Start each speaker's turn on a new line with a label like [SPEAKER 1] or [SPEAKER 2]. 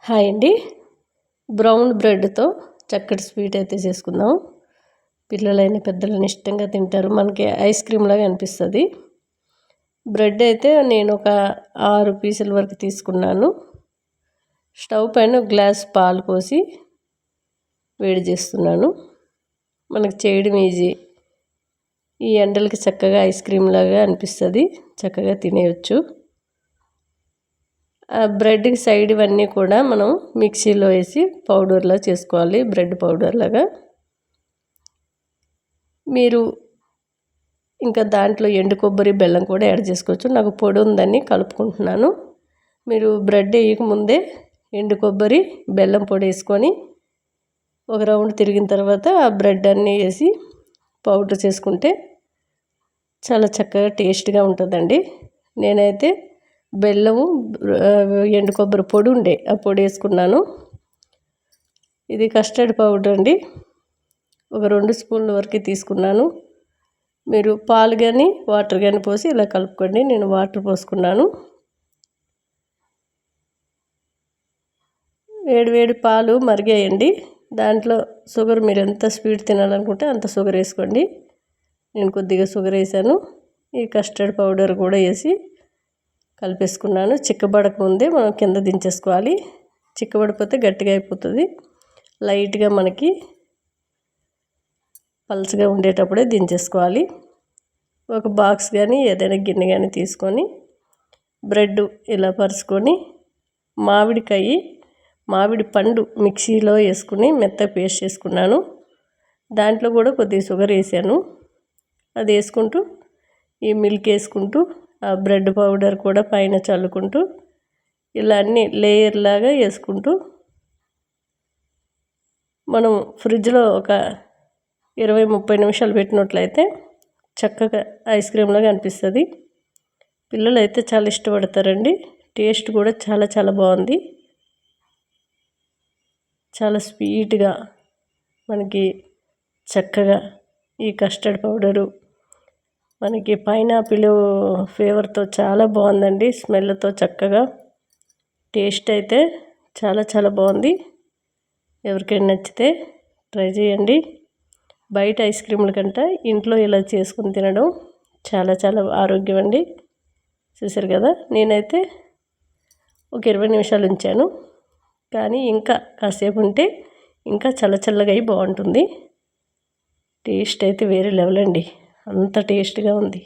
[SPEAKER 1] Hi అండి. Brown బ్రెడ్తో చక్కటి sweet అయితే చేసుకుందాం. పిల్లలైన పెద్దలైన ఇష్టంగా తింటారు. మనకి ఐస్ క్రీమ్ లాగా అనిపిస్తుంది. బ్రెడ్ అయితే నేను ఒక 6 పీసుల వరకు తీసుకున్నాను. స్టవ్ పైన ఒక గ్లాస్ పాలు పోసి వేడి చేస్తున్నాను. మనకు చేయడం ఈజీ. ఈ ఎండలకి చక్కగా ఐస్ క్రీమ్ లాగా అనిపిస్తుంది. చక్కగా తినేయచ్చు. బ్రెడ్కి సైడ్ ఇవన్నీ కూడా మనం మిక్సీలో వేసి పౌడర్లా చేసుకోవాలి. బ్రెడ్ పౌడర్ లాగా. మీరు ఇంకా దాంట్లో ఎండు కొబ్బరి బెల్లం కూడా యాడ్ చేసుకోవచ్చు. నాకు పొడి ఉందని కలుపుకుంటున్నాను. మీరు బ్రెడ్ వేయకముందే ఎండు కొబ్బరి బెల్లం పొడి వేసుకొని ఒక రౌండ్ తిరిగిన తర్వాత ఆ బ్రెడ్ అన్నీ వేసి పౌడర్ చేసుకుంటే చాలా చక్కగా టేస్ట్గా ఉంటుందండి. నేనైతే బెల్లము ఎండు కొబ్బరి పొడి ఉండే ఆ పొడి వేసుకున్నాను. ఇది కస్టర్డ్ పౌడర్ అండి. ఒక 2 స్పూన్ల వరకు తీసుకున్నాను. మీరు పాలు కానీ వాటర్ కానీ పోసి ఇలా కలుపుకోండి. నేను వాటర్ పోసుకున్నాను. వేడి పాలు మరిగాయండి. దాంట్లో షుగర్ మీరు ఎంత స్వీట్ తినాలనుకుంటే అంత షుగర్ వేసుకోండి. నేను కొద్దిగా షుగర్ వేసాను. ఈ కస్టర్డ్ పౌడర్ కూడా వేసి కలిపేసుకున్నాను. చిక్కబడక ముందే మనం కింద దించేసుకోవాలి. చిక్కబడిపోతే గట్టిగా అయిపోతుంది. లైట్గా మనకి పల్చగా ఉండేటప్పుడే దించేసుకోవాలి. ఒక బాక్స్ కానీ ఏదైనా గిన్నె కానీ తీసుకొని బ్రెడ్ ఇలా పరుచుకొని మామిడి పండు మిక్సీలో వేసుకుని మెత్తగా పేస్ట్ చేసుకున్నాను. దాంట్లో కూడా కొద్దిగా షుగర్ వేసాను. అది వేసుకుంటూ ఈ మిల్క్ వేసుకుంటూ ఆ బ్రెడ్ పౌడర్ కూడా పైన చల్లుకుంటూ ఇలా అన్ని లేయర్ లాగా వేసుకుంటూ మనం ఫ్రిడ్జ్లో ఒక 20-30 నిమిషాలు పెట్టినట్లయితే చక్కగా ఐస్ క్రీమ్ లాగా అనిపిస్తుంది. పిల్లలు అయితే చాలా ఇష్టపడతారండి. టేస్ట్ కూడా చాలా చాలా బాగుంది. చాలా స్వీట్గా మనకి చక్కగా ఈ కస్టర్డ్ పౌడరు మనకి పైనాపిల్ ఫ్లేవర్తో చాలా బాగుందండి. స్మెల్తో చక్కగా టేస్ట్ అయితే చాలా చాలా బాగుంది. ఎవరికైనా నచ్చితే ట్రై చేయండి. బయట ఐస్ క్రీముల కంటే ఇంట్లో ఇలా చేసుకుని తినడం చాలా చాలా ఆరోగ్యం అండి. చూసారు కదా, నేనైతే ఒక 20 నిమిషాలు ఉంచాను. కానీ ఇంకా కాసేపు ఉంటే ఇంకా చల్లగా అయి బాగుంటుంది. టేస్ట్ అయితే వేరే లెవెల్ అండి. అంత టేస్ట్గా ఉంది.